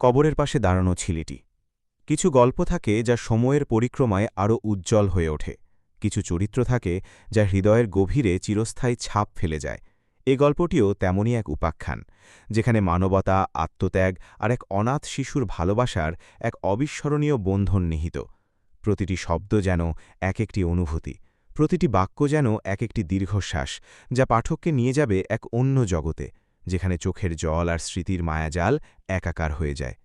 কবরের পাশে দাঁড়ানো ছেলেটি। কিছু গল্প থাকে যা সময়ের পরিক্রমায় আরও উজ্জ্বল হয়ে ওঠে। কিছু চরিত্র থাকে যা হৃদয়ের গভীরে চিরস্থায়ী ছাপ ফেলে যায়। এ গল্পটিও তেমনই এক উপাখ্যান, যেখানে মানবতা, আত্মত্যাগ আর এক অনাথ শিশুর ভালোবাসার এক অবিস্মরণীয় বন্ধন নিহিত। প্রতিটি শব্দ যেন এক একটি অনুভূতি, প্রতিটি বাক্য যেন এক একটি দীর্ঘশ্বাস, যা পাঠককে নিয়ে যাবে এক অন্য জগতে, যেখানে চোখের জল আর স্মৃতির মায়াজাল একাকার হয়ে যায়।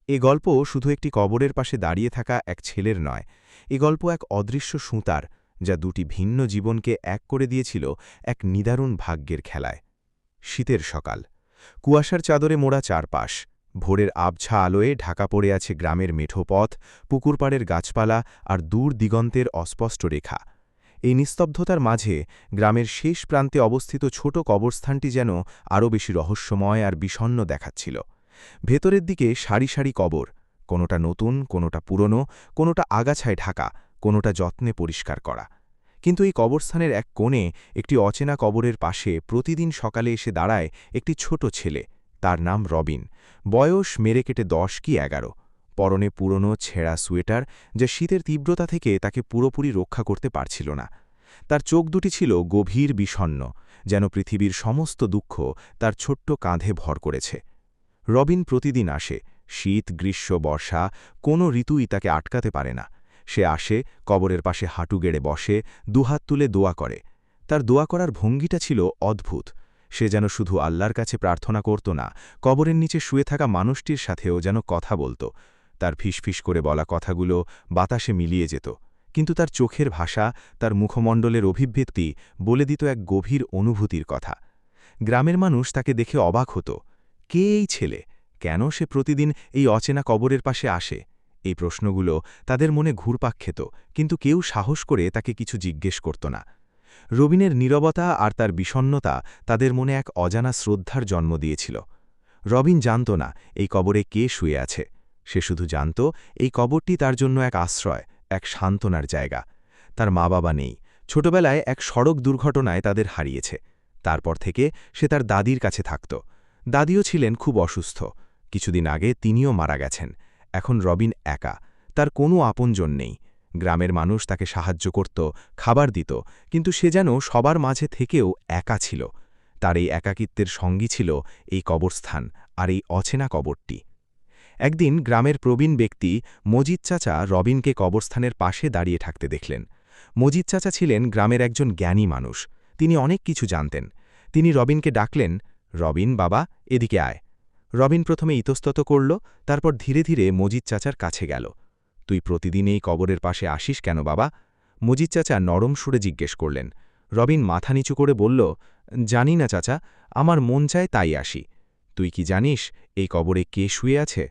এ গল্প শুধু একটি কবরের পাশে দাঁড়িয়ে থাকা এক ছেলের নয়, এ গল্প এক অদৃশ্য সুতার, যা দুটি ভিন্ন জীবনকে এক করে দিয়েছিল এক নিদারুণ ভাগ্যের খেলায়। শীতের সকাল, কুয়াশার চাদরে মোড়া চারপাশ, ভোরের আবছা আলোয় ঢাকা পড়ে আছে গ্রামের মেঠো পথ, পুকুরপাড়ের গাছপালা আর দূর দিগন্তের অস্পষ্ট রেখা। এই নিস্তব্ধতার মাঝে গ্রামের শেষ প্রান্তে অবস্থিত ছোট কবরস্থানটি যেন আরও বেশি রহস্যময় আর বিষণ্ণ দেখাচ্ছিল। ভেতরের দিকে সারি সারি কবর, কোনোটা নতুন, কোনোটা পুরনো, কোনোটা আগাছায় ঢাকা, কোনোটা যত্নে পরিষ্কার করা। কিন্তু এই কবরস্থানের এক কোণে একটি অচেনা কবরের পাশে প্রতিদিন সকালে এসে দাঁড়ায় একটি ছোট ছেলে। তার নাম রবিন। বয়স মেরে কেটে 10 কি 11। পরনে পুরনো ছেঁড়া সোয়েটার, যা শীতের তীব্রতা থেকে তাকে পুরোপুরি রক্ষা করতে পারছিল না। তার চোখ দুটি ছিল গভীর বিষণ্ণ, যেন পৃথিবীর সমস্ত দুঃখ তার ছোট্ট কাঁধে ভর করেছে। রবিন প্রতিদিন আসে, শীত, গ্রীষ্ম, বর্ষা, কোনো ঋতুই তাকে আটকাতে পারে না। সে আসে, কবরের পাশে হাঁটু গেড়ে বসে, দুহাত তুলে দোয়া করে। তার দোয়া করার ভঙ্গিটা ছিল অদ্ভুত। সে যেন শুধু আল্লাহর কাছে প্রার্থনা করত না, কবরের নিচে শুয়ে থাকা মানুষটির সাথেও যেন কথা বলত। তার ফিসফিস করে বলা কথাগুলো বাতাসে মিলিয়ে যেত, কিন্তু তার চোখের ভাষা, তার মুখমণ্ডলের অভিব্যক্তি বলে দিত এক গভীর অনুভূতির কথা। গ্রামের মানুষ তাকে দেখে অবাক হতো। কে এই ছেলে? কেন সে প্রতিদিন এই অচেনা কবরের পাশে আসে? এই প্রশ্নগুলো তাদের মনে ঘুরপাক খেত, কিন্তু কেউ সাহস করে তাকে কিছু জিজ্ঞেস করত না। রবিনের নীরবতা আর তার বিষণ্ণতা তাদের মনে এক অজানা শ্রদ্ধার জন্ম দিয়েছিল। রবিন জানত না এই কবরে কে শুয়ে আছে। সে শুধু জানত এই কবরটি তার জন্য এক আশ্রয়, এক সান্ত্বনার জায়গা। তার মা বাবা নেই, ছোটবেলায় এক সড়ক দুর্ঘটনায় তাদের হারিয়েছে। তারপর থেকে সে তার দাদির কাছে থাকত। দাদিও ছিলেন খুব অসুস্থ, কিছুদিন আগে তিনিও মারা গেছেন। এখন রবিন একা, তার কোনো আপনজন নেই। গ্রামের মানুষ তাকে সাহায্য করত, খাবার দিত, কিন্তু সে যেন সবার মাঝে থেকেও একা ছিল। তার এই একাকিত্বের সঙ্গী ছিল এই কবরস্থান আর এই অচেনা কবরটি। একদিন গ্রামের প্রবীণ ব্যক্তি মজিদ চাচা রবিনকে কবরস্থানের পাশে দাঁড়িয়ে থাকতে দেখলেন। মজিদ চাচা ছিলেন গ্রামের একজন জ্ঞানী মানুষ, তিনি অনেক কিছু জানতেন। তিনি রবিনকে ডাকলেন, রবিন বাবা, এদিকে আয়। রবিন প্রথমে ইতস্তত করল, তারপর ধীরে ধীরে মজিদ চাচার কাছে গেল। তুই প্রতিদিন এই কবরের পাশে আসিস কেন বাবা? মজিদ চাচা নরম সুরে জিজ্ঞেস করলেন। রবিন মাথা নিচু করে বলল, জানি না চাচা, আমার মন চায় তাই আসি। তুই কি জানিস এই কবরে কে শুয়ে আছে?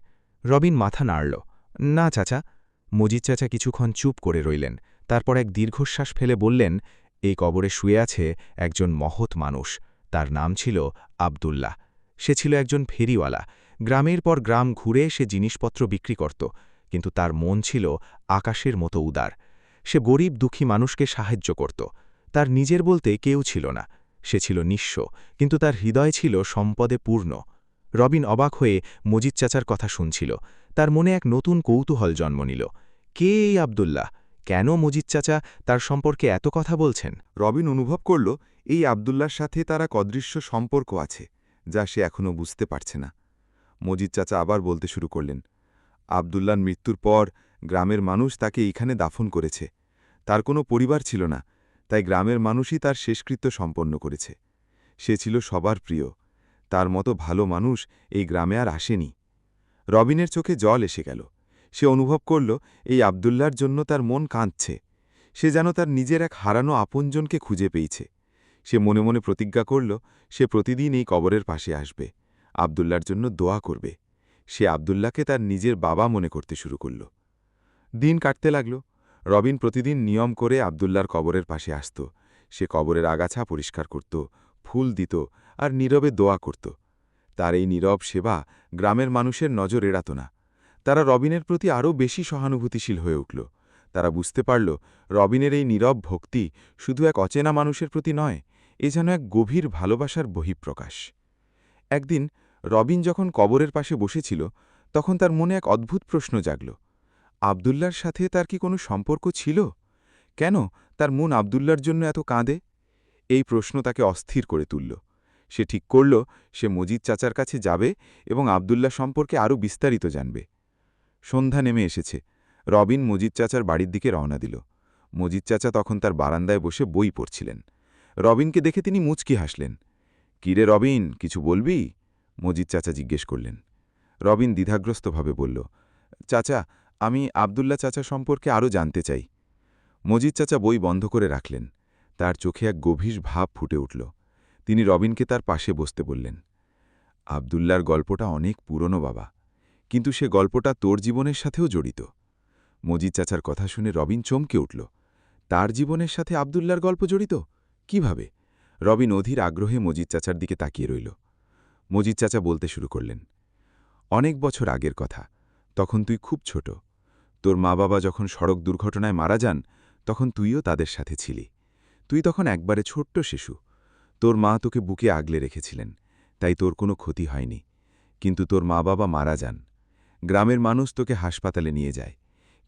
রবিন মাথা নাড়ল। না চাচা। মজিদ চাচা কিছুক্ষণ চুপ করে রইলেন, তারপর এক দীর্ঘশ্বাস ফেলে বললেন, এই কবরে শুয়ে আছে একজন মহৎ মানুষ। তার নাম ছিল আব্দুল্লাহ। সে ছিল একজন ফেরিওয়ালা। গ্রামের পর গ্রাম ঘুরে সে জিনিসপত্র বিক্রি করত, কিন্তু তার মন ছিল আকাশের মতো উদার। সে গরিব দুঃখী মানুষকে সাহায্য করত। তার নিজের বলতে কেউ ছিল না। সে ছিল নিঃস্ব, কিন্তু তার হৃদয় ছিল সম্পদে পূর্ণ। রবিন অবাক হয়ে মজিদ চাচার কথা শুনছিল। তার মনে এক নতুন কৌতূহল জন্ম নিল। কে এই আব্দুল্লাহ? কেন মজিদ চাচা তার সম্পর্কে এত কথা বলছেন? রবিন অনুভব করল এই আব্দুল্লার সাথে তার এক অদৃশ্য সম্পর্ক আছে, যা সে এখনও বুঝতে পারছে না। মজিদ চাচা আবার বলতে শুরু করলেন, আব্দুল্লার মৃত্যুর পর গ্রামের মানুষ তাকে এইখানে দাফন করেছে। তার কোনো পরিবার ছিল না, তাই গ্রামের মানুষই তার শেষকৃত্য সম্পন্ন করেছে। সে ছিল সবার প্রিয়। তার মতো ভালো মানুষ এই গ্রামে আর আসেনি। রবিনের চোখে জল এসে গেল। সে অনুভব করল এই আব্দুল্লার জন্য তার মন কাঁদছে। সে যেন তার নিজের এক হারানো আপনজনকে খুঁজে পেয়েছে। সে মনে মনে প্রতিজ্ঞা করল সে প্রতিদিন এই কবরের পাশে আসবে, আব্দুল্লার জন্য দোয়া করবে। সে আব্দুল্লাহকে তার নিজের বাবা মনে করতে শুরু করল। দিন কাটতে লাগল। রবিন প্রতিদিন নিয়ম করে আব্দুল্লার কবরের পাশে আসত। সে কবরের আগাছা পরিষ্কার করত, ফুল দিত আর নীরবে দোয়া করত। তার এই নীরব সেবা গ্রামের মানুষের নজর এড়াত না। তারা রবিনের প্রতি আরও বেশি সহানুভূতিশীল হয়ে উঠল। তারা বুঝতে পারল রবিনের এই নীরব ভক্তি শুধু এক অচেনা মানুষের প্রতি নয়, এ যেন এক গভীর ভালোবাসার বহিঃপ্রকাশ। একদিন রবিন যখন কবরের পাশে বসেছিল, তখন তার মনে এক অদ্ভুত প্রশ্ন জাগল। আব্দুল্লার সাথে তার কি কোনো সম্পর্ক ছিল? কেন তার মন আব্দুল্লার জন্য এত কাঁদে? এই প্রশ্ন তাকে অস্থির করে তুলল। সে ঠিক করল সে মজিদ চাচার কাছে যাবে এবং আব্দুল্লাহ সম্পর্কে আরও বিস্তারিত জানবে। সন্ধ্যা নেমে এসেছে। রবিন মজিদ চাচার বাড়ির দিকে রওনা দিল। মজিদ চাচা তখন তার বারান্দায় বসে বই পড়ছিলেন। রবিনকে দেখে তিনি মুচকি হাসলেন। কিরে রবিন, কিছু বলবি? মজিদ চাচা জিজ্ঞেস করলেন। রবিন দ্বিধাগ্রস্তভাবে বলল, চাচা, আমি আব্দুল্লাহ চাচা সম্পর্কে আরও জানতে চাই। মজিদ চাচা বই বন্ধ করে রাখলেন। তার চোখে এক গভীর ভাব ফুটে উঠল। তিনি রবিনকে তার পাশে বসতে বললেন, আব্দুল্লার গল্পটা অনেক পুরনো বাবা, কিন্তু সে গল্পটা তোর জীবনের সাথেও জড়িত। মজিদ চাচার কথা শুনে রবিন চমকে উঠল। তার জীবনের সাথে আব্দুল্লার গল্প জড়িত? কিভাবে? রবিন অধীর আগ্রহে মজিদ চাচার দিকে তাকিয়ে রইল। মজিদ চাচা বলতে শুরু করলেন, অনেক বছর আগের কথা। তখন তুই খুব ছোট। তোর মা বাবা যখন সড়ক দুর্ঘটনায় মারা যান, তখন তুইও তাদের সাথে ছিলি। তুই তখন একবারে ছোট্ট শিশু। তোর মা তোকে বুকে আগলে রেখেছিলেন, তাই তোর কোনো ক্ষতি হয়নি। কিন্তু তোর মা বাবা মারা যান। গ্রামের মানুষ তোকে হাসপাতালে নিয়ে যায়,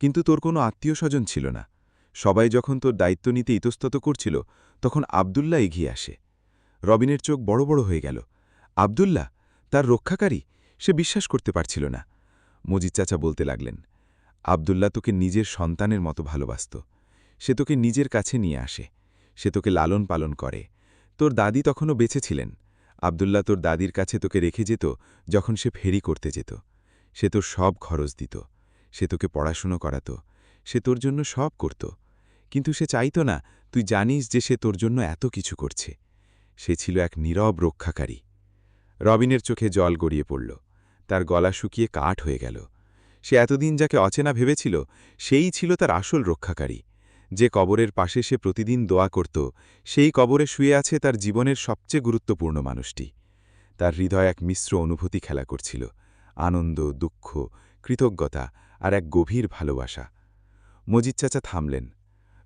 কিন্তু তোর কোনো আত্মীয় স্বজন ছিল না। সবাই যখন তোর দায়িত্ব নিতে ইতস্তত করছিল, তখন আব্দুল্লাহ এগিয়ে আসে। রবিনের চোখ বড় বড় হয়ে গেল। আব্দুল্লাহ, তার রক্ষাকারী? সে বিশ্বাস করতে পারছিল না। মজিদ চাচা বলতে লাগলেন, আব্দুল্লাহ তোকে নিজের সন্তানের মতো ভালোবাসত। সে তোকে নিজের কাছে নিয়ে আসে। সে তোকে লালন পালন করে। তোর দাদি তখনও বেঁচে ছিলেন। আব্দুল্লাহ তোর দাদির কাছে তোকে রেখে যেত যখন সে ফেরি করতে যেত। সে তোর সব খরচ দিত। সে তোকে পড়াশুনো করাত। সে তোর জন্য সব করত। কিন্তু সে চাইত না তুই জানিস যে সে তোর জন্য এত কিছু করছে। সে ছিল এক নীরব রক্ষাকারী। রবিনের চোখে জল গড়িয়ে পড়ল। তার গলা শুকিয়ে কাঠ হয়ে গেল। সে এতদিন যাকে অচেনা ভেবেছিল, সেই ছিল তার আসল রক্ষাকারী। যে কবরের পাশে সে প্রতিদিন দোয়া করত, সেই কবরে শুয়ে আছে তার জীবনের সবচেয়ে গুরুত্বপূর্ণ মানুষটি। তার হৃদয় এক মিশ্র অনুভূতি খেলা করছিল, আনন্দ, দুঃখ, কৃতজ্ঞতা আর এক গভীর ভালোবাসা। মজিদ চাচা থামলেন।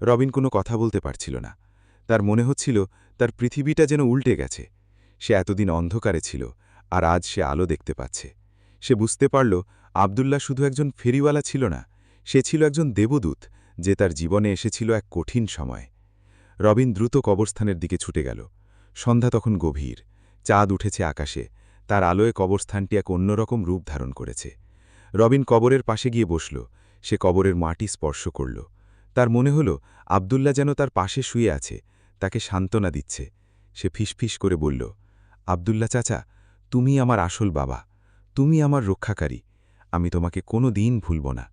রবিন কোনো কথা বলতে পারছিল না। তার মনে হচ্ছিল তার পৃথিবীটা যেন উল্টে গেছে। সে এতদিন অন্ধকারে ছিল, আর আজ সে আলো দেখতে পাচ্ছে। সে বুঝতে পারল আব্দুল্লাহ শুধু একজন ফেরিওয়ালা ছিল না, সে ছিল একজন দেবদূত, যে তার জীবনে এসেছিল এক কঠিন সময়। রবিন দ্রুত কবরস্থানের দিকে ছুটে গেল। সন্ধ্যা তখন গভীর। চাঁদ উঠেছে আকাশে। তার আলোয় কবরস্থানটি এক অন্যরকম রূপ ধারণ করেছে। রবিন কবরের পাশে গিয়ে বসল। সে কবরের মাটি স্পর্শ করল। তার মনে হল আব্দুল্লাহ যেন তার পাশে শুয়ে আছে, তাকে সান্ত্বনা দিচ্ছে। সে ফিসফিস করে বলল, আব্দুল্লাহ চাচা, তুমি আমার আসল বাবা। তুমি আমার রক্ষাকারী। আমি তোমাকে কোনো দিন ভুলব না।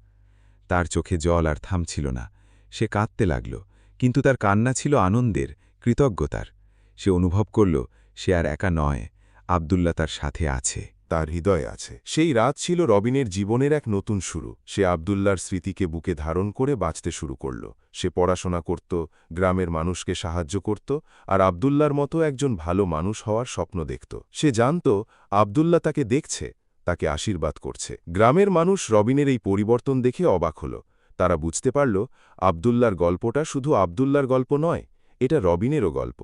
তার চোখে জল আর থামছিল না। সে কাঁদতে লাগল, কিন্তু তার কান্না ছিল আনন্দের, কৃতজ্ঞতার। সে অনুভব করল সে আর একা নয়, আব্দুল্লাহ তার সাথে আছে। তার হৃদয়ে আছে। সেই রাত ছিল রবিনের জীবনের এক নতুন শুরু। সে আব্দুল্লার স্মৃতিকে বুকে ধারণ করে বাঁচতে শুরু করল। সে পড়াশোনা করত, গ্রামের মানুষকে সাহায্য করত, আর আব্দুল্লার মতো একজন ভালো মানুষ হওয়ার স্বপ্ন দেখত। সে জানত আব্দুল্লাহ তাকে দেখছে, তাকে আশীর্বাদ করছে। গ্রামের মানুষ রবিনের এই পরিবর্তন দেখে অবাক হল। তারা বুঝতে পারল আব্দুল্লার গল্পটা শুধু আব্দুল্লার গল্প নয়, এটা রবিনেরও গল্প।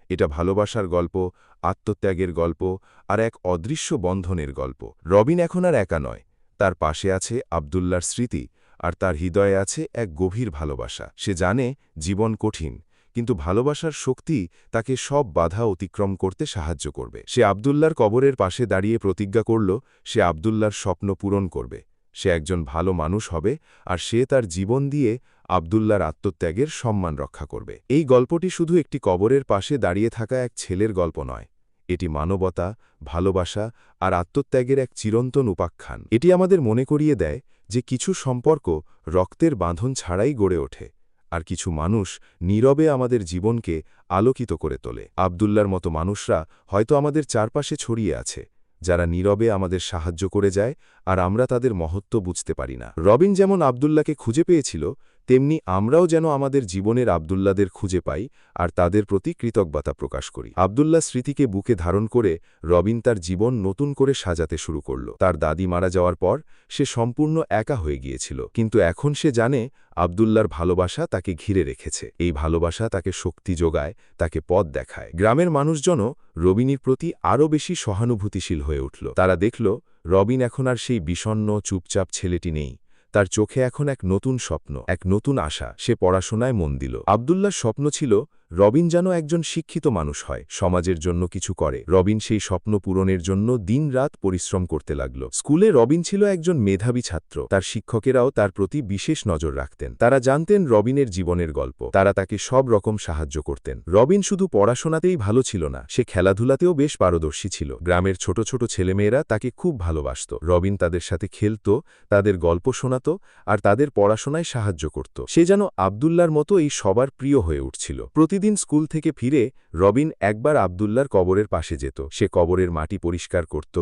এটা ভালোবাসার গল্প, আত্মত্যাগের গল্প আর এক অদৃশ্য বন্ধনের গল্প। রবিন এখন আর একা নয়। তার পাশে আছে আব্দুল্লার স্মৃতি, আর তার হৃদয়ে আছে এক গভীর ভালোবাসা। সে জানে জীবন কঠিন, কিন্তু ভালোবাসার শক্তি তাকে সব বাধা অতিক্রম করতে সাহায্য করবে। সে আব্দুল্লার কবরের পাশে দাঁড়িয়ে প্রতিজ্ঞা করল সে আব্দুল্লার স্বপ্ন পূরণ করবে। সে একজন ভালো মানুষ হবে, আর সে তার জীবন দিয়ে আব্দুল্লার আত্মত্যাগের সম্মান রক্ষা করবে। এই গল্পটি শুধু একটি কবরের পাশে দাঁড়িয়ে থাকা এক ছেলের গল্প নয়। এটি মানবতা, ভালোবাসা আর আত্মত্যাগের এক চিরন্তন উপাখ্যান। এটি আমাদের মনে করিয়ে দেয় যে কিছু সম্পর্ক রক্তের বাঁধন ছাড়াই গড়ে ওঠে, আর কিছু মানুষ নীরবে আমাদের জীবনকে আলোকিত করে তোলে। আব্দুল্লার মতো মানুষরা হয়তো আমাদের চারপাশে ছড়িয়ে আছে, যারা নীরবে আমাদের সাহায্য করে যায়, আর আমরা তাদের মহত্ব বুঝতে পারি না। রবিন যেমন আব্দুল্লাহকে খুঁজে পেয়েছিল, তেমনি আমরাও যেন আমাদের জীবনের আব্দুল্লাদের খুঁজে পাই আর তাদের প্রতি কৃতজ্ঞতা প্রকাশ করি। আব্দুল্লাহ স্মৃতিকে বুকে ধারণ করে রবিন তার জীবন নতুন করে সাজাতে শুরু করল। তার দাদি মারা যাওয়ার পর সে সম্পূর্ণ একা হয়ে গিয়েছিল, কিন্তু এখন সে জানে আব্দুল্লাহর ভালোবাসা তাকে ঘিরে রেখেছে। এই ভালোবাসা তাকে শক্তি যোগায়, তাকে পথ দেখায়। গ্রামের মানুষজনও রবিনের প্রতি আরও বেশি সহানুভূতিশীল হয়ে উঠল। তারা দেখল রবিন এখন আর সেই বিষণ্ণ চুপচাপ ছেলেটি নেই। তার চোখে এখন এক নতুন স্বপ্ন, এক নতুন আশা। সে পড়াশোনায় মন দিল। আব্দুল্লাহর স্বপ্ন ছিল রবিন যেন একজন শিক্ষিত মানুষ হয়, সমাজের জন্য কিছু করে। রবিন সেই স্বপ্ন পূরণের জন্য দিনরাত পরিশ্রম করতে লাগল। স্কুলে রবিন ছিল একজন মেধাবী ছাত্র। তার শিক্ষকেরাও তার প্রতি বিশেষ নজর রাখতেন। তারা জানতেন রবিনের জীবনের গল্প। তারা তাকে সব রকম সাহায্য করতেন। রবিন শুধু পড়াশোনাতেই ভালো ছিল না, সে খেলাধুলাতেও বেশ পারদর্শী ছিল। গ্রামের ছোট ছোট ছেলেমেয়েরা তাকে খুব ভালোবাসত। রবিন তাদের সাথে খেলত, তাদের গল্প শোনাত আর তাদের পড়াশোনায় সাহায্য করত। সে যেন আব্দুল্লাহর মতো এই সবার প্রিয় হয়ে উঠছিল। প্রতিদিন স্কুল থেকে ফিরে রবিন একবার আব্দুল্লাহর কবরের পাশে যেত। সে কবরের মাটি পরিষ্কার করত,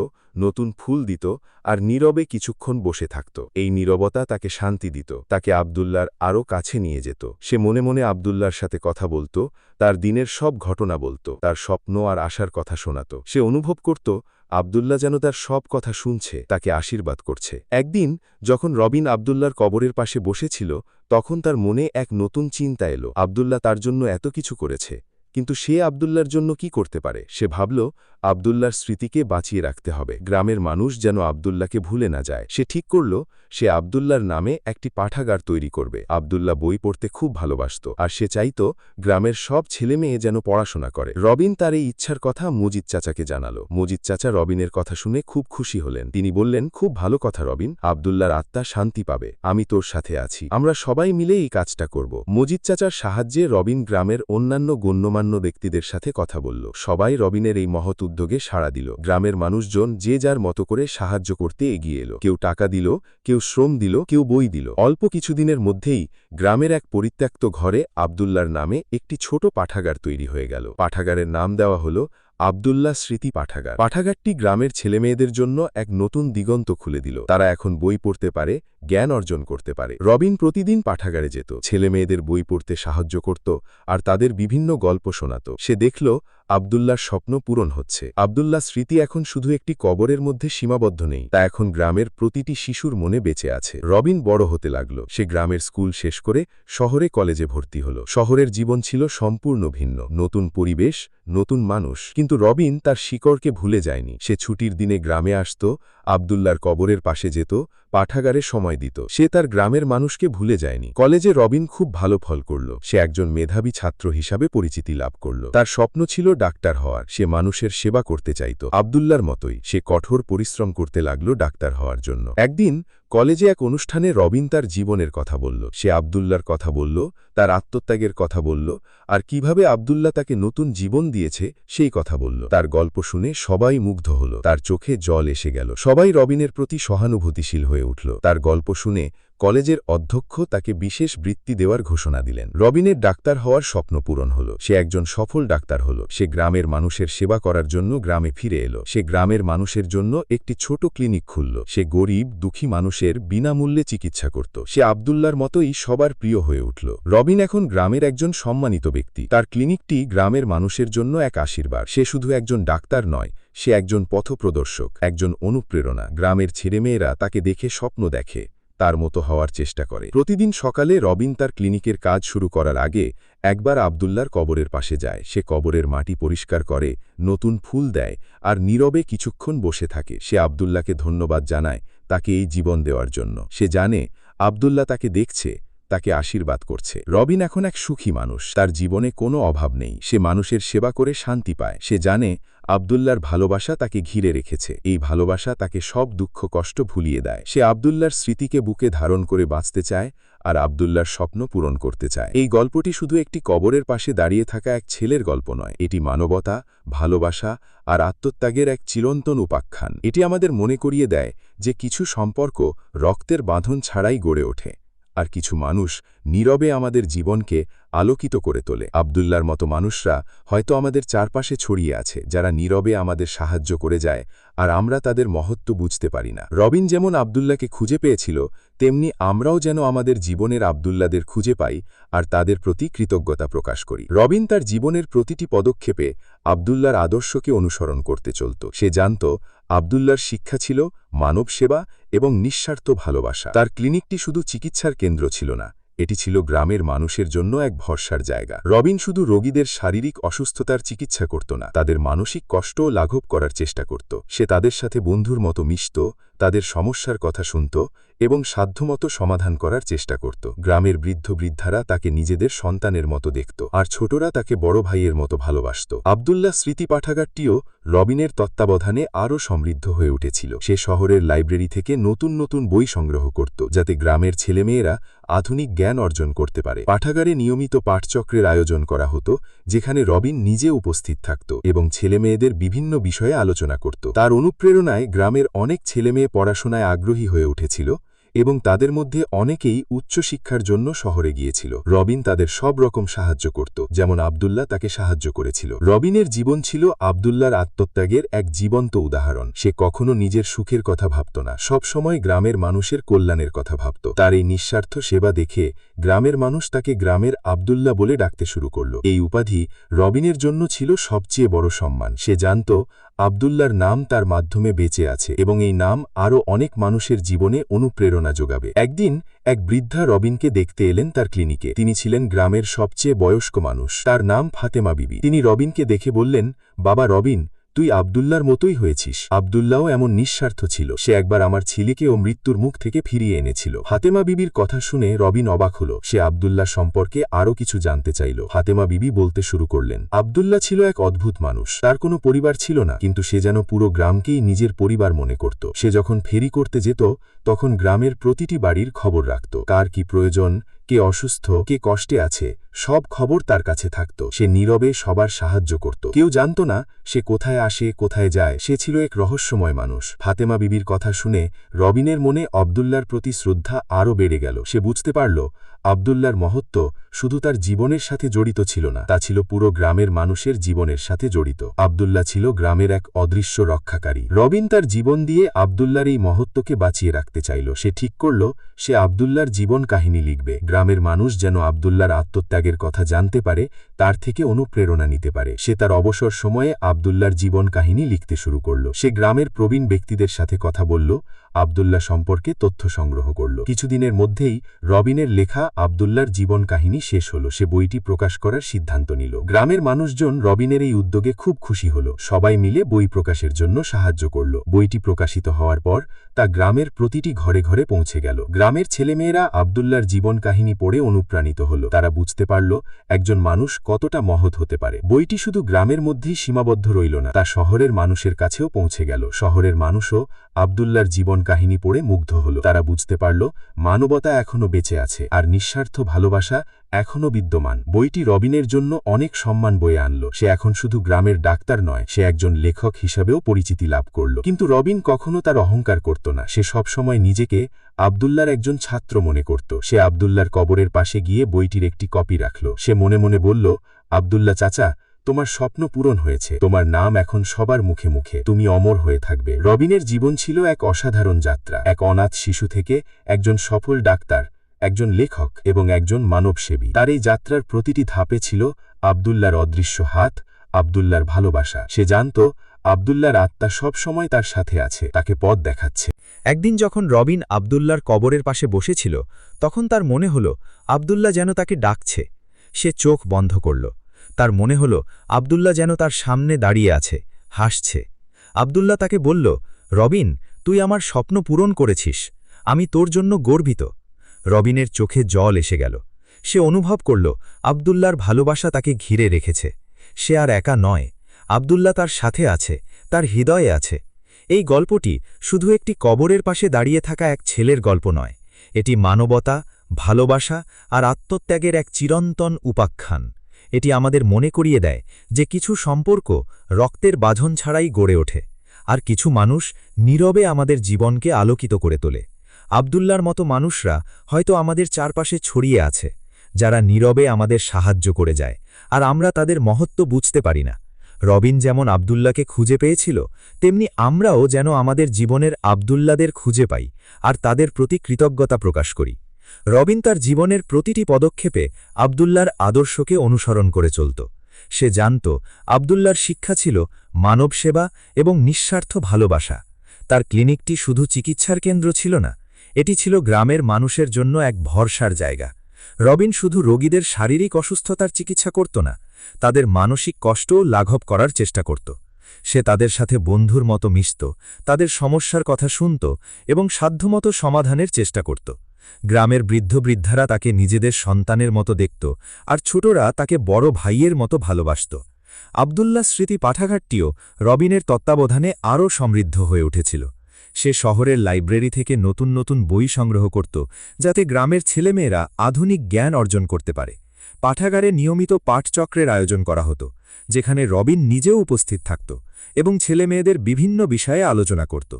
নতুন ফুল দিত আর নীরবে কিছুক্ষণ বসে থাকত। এই নীরবতা তাকে শান্তি দিত, তাকে আব্দুল্লাহর আরও কাছে নিয়ে যেত। সে মনে মনে আব্দুল্লাহর সাথে কথা বলত, তার দিনের সব ঘটনা বলত, তার স্বপ্ন আর আশার কথা শোনাত। সে অনুভব করত আব্দুল্লাহ যেন তার সব কথা শুনছে, তাকে আশীর্বাদ করছে। একদিন যখন রবিন আব্দুল্লাহর কবরের পাশে বসেছিল, তখন তার মনে এক নতুন চিন্তা এলো। আব্দুল্লাহ তার জন্য এত কিছু করেছে, কিন্তু সে আব্দুল্লাহর জন্য কি করতে পারে? সে ভাবল আব্দুল্লাহর স্মৃতিকে বাঁচিয়ে রাখতে হবে। গ্রামের মানুষ যেন আব্দুল্লাহকে ভুলে না যায়। সে ঠিক করল সে আব্দুল্লাহর নামে একটি পাঠাগার তৈরি করবে। আব্দুল্লাহ বই পড়তে খুব ভালোবাসত আর সে চাইত গ্রামের সব ছেলেমেয়ে যেন পড়াশোনা করে। রবিন তার এই ইচ্ছার কথা মজিদ চাচাকে জানালো। মজিদ চাচা রবিনের কথা শুনে খুব খুশি হলেন। তিনি বললেন, খুব ভালো কথা রবিন, আব্দুল্লাহর আত্মা শান্তি পাবে। আমি তোর সাথে আছি, আমরা সবাই মিলে এই কাজটা করব। মজিদ চাচার সাহায্যে রবিন গ্রামের অন্যান্য গণ্যমান্য ব্যক্তিদের সাথে কথা বলল। সবাই রবিনের এই মহৎ উদ্যোগে সাড়া দিল। গ্রামের মানুষজন যে যার মতো করে সাহায্য করতে এগিয়ে এলো। কেউ টাকা দিল, কেউ শ্রম দিল, কেউ বই দিল। অল্প কিছুদিনের মধ্যেই গ্রামের এক পরিত্যক্ত ঘরে আব্দুল্লাহর নামে একটি ছোট পাঠাগার তৈরি হয়ে গেল। পাঠাগারের নাম দেওয়া হলো আব্দুল্লাহ স্মৃতি পাঠাগার। পাঠাগারটি গ্রামের ছেলেমেয়েদের জন্য এক নতুন দিগন্ত খুলে দিল। তারা এখন বই পড়তে পারে, জ্ঞান অর্জন করতে পারে। রবিন প্রতিদিন পাঠাগারে যেত, ছেলেমেয়েদের বই পড়তে সাহায্য করত আর তাদের বিভিন্ন গল্প শোনাত। সে দেখল আব্দুল্লাহর স্বপ্ন পূরণ হচ্ছে। আব্দুল্লাহ স্মৃতি এখন শুধু একটি কবরের মধ্যে সীমাবদ্ধ নেই, তা এখন গ্রামের প্রতিটি শিশুর মনে বেঁচে আছে। রবিন বড় হতে লাগল। সে গ্রামের স্কুল শেষ করে শহরে কলেজে ভর্তি হল। শহরের জীবন ছিল সম্পূর্ণ ভিন্ন, নতুন পরিবেশ, নতুন মানুষ। কিন্তু রবিন তার শিকড়কে ভুলে যায়নি। সে ছুটির দিনে গ্রামে আসত, আব্দুল্লাহর কবরের পাশে যেত, পাঠাগারে সময় দিত। সে তার গ্রামের মানুষকে ভুলে যায়নি। কলেজে রবিন খুব ভালো ফল করল। সে একজন মেধাবী ছাত্র হিসাবে পরিচিতি লাভ করল। তার স্বপ্ন ছিল ডাক্তার হওয়ার। সে মানুষের সেবা করতে চাইত। আব্দুল্লাহর মতোই সে কঠোর পরিশ্রম করতে লাগল ডাক্তার হওয়ার জন্য। একদিন কলেজে এক অনুষ্ঠানে রবিন তার জীবনের কথা বলল। সে আব্দুল্লাহর কথা বলল, তার আত্মত্যাগের কথা বলল আর কিভাবে আব্দুল্লাহ তাকে নতুন জীবন দিয়েছে সেই কথা বলল। তার গল্প শুনে সবাই মুগ্ধ হল, তার চোখে জল এসে গেল। সবাই রবিনের প্রতি সহানুভূতিশীল হয়ে উঠল। তার গল্প শুনে কলেজের অধ্যক্ষ তাকে বিশেষ বৃত্তি দেওয়ার ঘোষণা দিলেন। রবিনের ডাক্তার হওয়ার স্বপ্ন পূরণ হল। সে একজন সফল ডাক্তার হল। সে গ্রামের মানুষের সেবা করার জন্য গ্রামে ফিরে এলো। সে গ্রামের মানুষের জন্য একটি ছোট ক্লিনিক খুলল। সে গরিব দুঃখী মানুষের বিনামূল্যে চিকিৎসা করত। সে আব্দুল্লাহর মতোই সবার প্রিয় হয়ে উঠল। রবিন এখন গ্রামের একজন সম্মানিত ব্যক্তি। তার ক্লিনিকটি গ্রামের মানুষের জন্য এক আশীর্বাদ। সে শুধু একজন ডাক্তার নয়, সে একজন পথপ্রদর্শক, একজন অনুপ্রেরণা। গ্রামের ছেলেমেয়েরা তাকে দেখে স্বপ্ন দেখে, তার মতো হওয়ার চেষ্টা করে। প্রতিদিন সকালে রবিন তার ক্লিনিকের কাজ শুরু করার আগে একবার আব্দুল্লাহর কবরের পাশে যায়। সে কবরের মাটি পরিষ্কার করে, নতুন ফুল দেয় আর নীরবে কিছুক্ষণ বসে থাকে। সে আব্দুল্লাহকে ধন্যবাদ জানায় তাকে এই জীবন দেওয়ার জন্য। সে জানে আব্দুল্লাহ তাকে দেখছে, তাকে আশীর্বাদ করছে। রবিন এখন এক সুখী মানুষ। তার জীবনে কোনো অভাব নেই। সে মানুষের সেবা করে শান্তি পায়। সে জানে আব্দুল্লাহর ভালোবাসা তাকে ঘিরে রেখেছে। এই ভালোবাসা তাকে সব দুঃখ কষ্ট ভুলিয়ে দেয়। সে আব্দুল্লাহর স্মৃতিকে বুকে ধারণ করে বাঁচতে চায় আর আব্দুল্লাহর স্বপ্ন পূরণ করতে চায়। এই গল্পটি শুধু একটি কবরের পাশে দাঁড়িয়ে থাকা এক ছেলের গল্প নয়, এটি মানবতা, ভালোবাসা আর আত্মত্যাগের এক চিরন্তন উপাখ্যান। এটি আমাদের মনে করিয়ে দেয় যে কিছু সম্পর্ক রক্তের বাঁধন ছাড়াই গড়ে ওঠে, আর কিছু মানুষ নীরবে আমাদের জীবনকে আলোকিত করে তোলে। আব্দুল্লার মতো মানুষরা হয়তো আমাদের চারপাশে ছড়িয়ে আছে, যারা নীরবে আমাদের সাহায্য করে যায়, আর আমরা তাদের মহত্ব বুঝতে পারি না। রবিন যেমন আব্দুল্লাকে খুঁজে পেয়েছিল, তেমনি আমরাও যেন আমাদের জীবনের আব্দুল্লাদের খুঁজে পাই আর তাদের প্রতি কৃতজ্ঞতা প্রকাশ করি। রবিন তার জীবনের প্রতিটি পদক্ষেপে আব্দুল্লার আদর্শকে অনুসরণ করতে চলত। সে জানত আব্দুল্লার শিক্ষা ছিল মানব সেবা এবং নিঃস্বার্থ ভালোবাসা। তার ক্লিনিকটি শুধু চিকিৎসার কেন্দ্র ছিল না, এটি ছিল গ্রামের মানুষের জন্য এক ভরসার জায়গা। রবিন শুধু রোগীদের শারীরিক অসুস্থতার চিকিৎসা করত না, তাদের মানসিক কষ্টও লাঘব করার চেষ্টা করত। সে তাদের সাথে বন্ধুর মতো মিশত, তাদের সমস্যার কথা শুনত এবং সাধ্যমতো সমাধান করার চেষ্টা করত। গ্রামের বৃদ্ধ বৃদ্ধারা তাকে নিজেদের সন্তানের মতো দেখত, আর ছোটরা তাকে বড় ভাইয়ের মতো ভালোবাসত। আব্দুল্লাহ স্মৃতি পাঠাগারটিও রবিনের তত্ত্বাবধানে আরও সমৃদ্ধ হয়ে উঠেছিল। সে শহরের লাইব্রেরি থেকে নতুন নতুন বই সংগ্রহ করত, যাতে গ্রামের ছেলেমেয়েরা আধুনিক জ্ঞান অর্জন করতে পারে। পাঠাগারে নিয়মিত পাঠচক্রের আয়োজন করা হতো, যেখানে রবিন নিজে উপস্থিত থাকত এবং ছেলেমেয়েদের বিভিন্ন বিষয়ে আলোচনা করত। তার অনুপ্রেরণায় গ্রামের অনেক ছেলেমেয়ে পড়াশোনায় আগ্রহী হয়ে উঠেছিল এবং তাদের মধ্যে অনেকেই উচ্চশিক্ষার জন্য শহরে গিয়েছিল। রবিন তাদের সব রকম সাহায্য করত, যেমন আব্দুল্লাহ তাকে সাহায্য করেছিল। রবিনের জীবন ছিল আব্দুল্লাহর আত্মত্যাগের এক জীবন্ত উদাহরণ। সে কখনো নিজের সুখের কথা ভাবত না, সবসময় গ্রামের মানুষের কল্যাণের কথা ভাবত। তার এই নিঃস্বার্থ সেবা দেখে গ্রামের মানুষ তাকে গ্রামের আব্দুল্লাহ বলে ডাকতে শুরু করল। এই উপাধি রবিনের জন্য ছিল সবচেয়ে বড় সম্মান। সে জানত আব্দুল্লাহর নাম তার মাধ্যমে বেঁচে আছে এবং এই নাম আরও অনেক মানুষের জীবনে অনুপ্রেরণা যোগাবে। একদিন এক বৃদ্ধা রবিনকে দেখতে এলেন তার ক্লিনিকে। তিনি ছিলেন গ্রামের সবচেয়ে বয়স্ক মানুষ, তার নাম ফাতেমা বিবি। তিনি রবিনকে দেখে বললেন, বাবা রবিন, তুই আব্দুল্লাহর মতোই হয়েছিস। আব্দুল্লাহও এমন নিঃস্বার্থ ছিল, সে একবার আমার ছেলেকেও মৃত্যুর মুখ থেকে ফিরিয়ে এনেছিল। ফাতেমা বিবির কথা শুনে রবিন অবাক হল। সে আব্দুল্লাহ সম্পর্কে আরও কিছু জানতে চাইল। ফাতেমা বিবি বলতে শুরু করলেন, আব্দুল্লাহ ছিল এক অদ্ভুত মানুষ। তার কোনো পরিবার ছিল না, কিন্তু সে যেন পুরো গ্রামকেই নিজের পরিবার মনে করত। সে যখন ফেরি করতে যেত, তখন গ্রামের প্রতিটি বাড়ির খবর রাখত। কার কি প্রয়োজন, কে অসুস্থ, কে কষ্টে আছে, সব খবর তার কাছে থাকত। সে নীরবে সবার সাহায্য করত। কেউ জানত না সে কোথায় আসে, কোথায় যায়। সে ছিল এক রহস্যময় মানুষ। ফাতেমা বিবির কথা শুনে রবিনের মনে আব্দুল্লাহর প্রতি শ্রদ্ধা আরও বেড়ে গেল। সে বুঝতে পারল আব্দুল্লাহর মহত্ব শুধু তার জীবনের সাথে জড়িত ছিল না, তা ছিল পুরো গ্রামের মানুষের জীবনের সাথে জড়িত। আব্দুল্লাহ ছিল গ্রামের এক অদৃশ্য রক্ষাকারী। রবিন তার জীবন দিয়ে আব্দুল্লাহর এই মহত্বকে বাঁচিয়ে রাখতে চাইল। সে ঠিক করল সে আব্দুল্লাহর জীবন কাহিনী লিখবে। গ্রামের মানুষ যেন আব্দুল্লাহর আত্মত্যাগের কথা জানতে পারে, তার থেকে অনুপ্রেরণা নিতে পারে। সে তার অবসর সময়ে আব্দুল্লাহর জীবন কাহিনী লিখতে শুরু করল। সে গ্রামের প্রবীণ ব্যক্তিদের সাথে কথা বলল, আব্দুল্লাহ সম্পর্কে তথ্য সংগ্রহ করল। কিছুদিনের মধ্যেই রবিনের লেখা আব্দুল্লাহর জীবন কাহিনী শেষ হল। সে বইটি প্রকাশ করার সিদ্ধান্ত নিল। গ্রামের মানুষজন রবিনের এই উদ্যোগে খুব খুশি হল। সবাই মিলে বই প্রকাশের জন্য সাহায্য করল। বইটি প্রকাশিত হওয়ার পর তা গ্রামের প্রতিটি ঘরে ঘরে পৌঁছে গেল। গ্রামের ছেলেমেয়েরা আব্দুল্লাহর জীবন কাহিনী পড়ে অনুপ্রাণিত হল। তারা বুঝতে পারল একজন মানুষ কতটা মহৎ হতে পারে। বইটি শুধু গ্রামের মধ্যেই সীমাবদ্ধ রইল না, তা শহরের মানুষের কাছেও পৌঁছে গেল। শহরের মানুষও আব্দুল্লাহর জীবন কাহিনী পড়ে মুগ্ধ হল। তারা বুঝতে পারল মানবতা এখনও বেঁচে আছে আর নিঃস্বার্থ ভালোবাসা এখনও বিদ্যমান। বইটি রবিনের জন্য অনেক সম্মান বয়ে আনল। সে এখন শুধু গ্রামের ডাক্তার নয়, সে একজন লেখক হিসাবেও পরিচিতি লাভ করল। কিন্তু রবিন কখনো তার অহংকার করত না। সে সবসময় নিজেকে আব্দুল্লাহর একজন ছাত্র মনে করত। সে আব্দুল্লাহর কবরের পাশে গিয়ে বইটির একটি কপি রাখল। সে মনে মনে বলল, আব্দুল্লাহ চাচা, তোমার স্বপ্ন পূরণ হয়েছে। তোমার নাম এখন সবার মুখে মুখে। তুমি অমর হয়ে থাকবে। রবিনের জীবন ছিল এক অসাধারণ যাত্রা। এক অনাথ শিশু থেকে একজন সফল ডাক্তার, একজন লেখক এবং একজন মানবসেবী। তার এই যাত্রার প্রতিটি ধাপে ছিল আব্দুল্লাহর অদৃশ্য হাত, আব্দুল্লাহর ভালোবাসা। সে জানত আব্দুল্লাহর আত্মা সব সময় তার সাথে আছে, তাকে পথ দেখাচ্ছে। একদিন যখন রবিন আব্দুল্লাহর কবরের পাশে বসেছিল, তখন তার মনে হল আব্দুল্লাহ যেন তাকে ডাকছে। সে চোখ বন্ধ করল। তার মনে হল আব্দুল্লাহ যেন তার সামনে দাঁড়িয়ে আছে, হাসছে। আব্দুল্লাহ তাকে বলল, রবিন, তুই আমার স্বপ্ন পূরণ করেছিস। আমি তোর জন্য গর্বিত। রবিনের চোখে জল এসে গেল। সে অনুভব করল আব্দুল্লাহর ভালোবাসা তাকে ঘিরে রেখেছে। সে আর একা নয়, আব্দুল্লাহ তার সাথে আছে, তার হৃদয়ে আছে। এই গল্পটি শুধু একটি কবরের পাশে দাঁড়িয়ে থাকা এক ছেলের গল্প নয়, এটি মানবতা, ভালোবাসা আর আত্মত্যাগের এক চিরন্তন উপাখ্যান। এটি আমাদের মনে করিয়ে দেয় যে কিছু সম্পর্ক রক্তের বাঁধন ছাড়াই গড়ে ওঠে, আর কিছু মানুষ নীরবে আমাদের জীবনকে আলোকিত করে তোলে। আব্দুল্লার মতো মানুষরা হয়তো আমাদের চারপাশে ছড়িয়ে আছে, যারা নীরবে আমাদের সাহায্য করে যায়, আর আমরা তাদের মহত্ব বুঝতে পারি না। রবিন যেমন আব্দুল্লাকে খুঁজে পেয়েছিল, তেমনি আমরাও যেন আমাদের জীবনের আব্দুল্লাদের খুঁজে পাই আর তাদের প্রতি কৃতজ্ঞতা প্রকাশ করি। রবিন তার জীবনের প্রতিটি পদক্ষেপে আব্দুল্লার আদর্শকে অনুসরণ করে চলত। সে জানত আব্দুল্লার শিক্ষা ছিল মানব সেবা এবং নিঃস্বার্থ ভালোবাসা। তার ক্লিনিকটি শুধু চিকিৎসার কেন্দ্র ছিল না, এটি ছিল গ্রামের মানুষের জন্য এক ভরসার জায়গা। রবিন শুধু রোগীদের শারীরিক অসুস্থতার চিকিৎসা করত না, তাদের মানসিক কষ্টও লাঘব করার চেষ্টা করত। সে তাদের সাথে বন্ধুর মতো মিশত, তাদের সমস্যার কথা শুনত এবং সাধ্যমতো সমাধানের চেষ্টা করত। গ্রামের বৃদ্ধবৃদ্ধারা তাকে নিজেদের সন্তানের মতো দেখত, আর ছোটরা তাকে বড় ভাইয়ের মতো ভালোবাসত। আব্দুল্লাহ স্মৃতি পাঠাগারটিও রবিনের তত্ত্বাবধানে আরও সমৃদ্ধ হয়ে উঠেছিল। সে শহরের লাইব্রেরি থেকে নতুন নতুন বই সংগ্রহ করত, যাতে গ্রামের ছেলেমেয়েরা আধুনিক জ্ঞান অর্জন করতে পারে। পাঠাগারে নিয়মিত পাঠচক্রের আয়োজন করা হতো, যেখানে রবিন নিজেও উপস্থিত থাকত এবং ছেলেমেয়েদের বিভিন্ন বিষয়ে আলোচনা করত।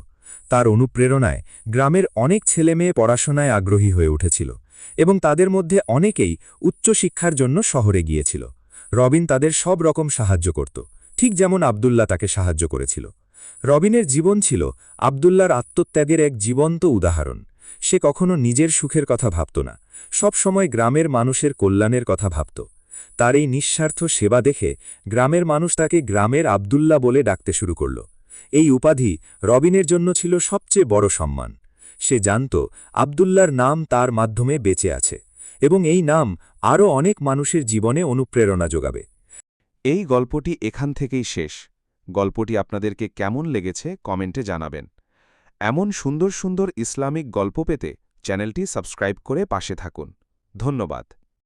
তার অনুপ্রেরণায় গ্রামের অনেক ছেলেমেয়ে পড়াশোনায় আগ্রহী হয়ে উঠেছিল এবং তাদের মধ্যে অনেকেই উচ্চশিক্ষার জন্য শহরে গিয়েছিল। রবিন তাদের সব রকম সাহায্য করত, ঠিক যেমন আব্দুল্লাহ তাকে সাহায্য করেছিল। রবিনের জীবন ছিল আব্দুল্লাহর আত্মত্যাগের এক জীবন্ত উদাহরণ। সে কখনো নিজের সুখের কথা ভাবত না, সব সময় গ্রামের মানুষের কল্যাণের কথা ভাবত। তার এই নিঃস্বার্থ সেবা দেখে গ্রামের মানুষ তাকে গ্রামের আব্দুল্লাহ বলে ডাকতে শুরু করল। এই উপাধি রবিনের জন্য ছিল সবচেয়ে বড় সম্মান। সে জানত আব্দুল্লাহর নাম তার মাধ্যমে বেঁচে আছে এবং এই নাম আরও অনেক মানুষের জীবনে অনুপ্রেরণা যোগাবে। এই গল্পটি এখান থেকেই শেষ। গল্পটি আপনাদেরকে কেমন লেগেছে কমেন্টে জানাবেন। এমন সুন্দর সুন্দর ইসলামিক গল্প পেতে চ্যানেলটি সাবস্ক্রাইব করে পাশে থাকুন। ধন্যবাদ।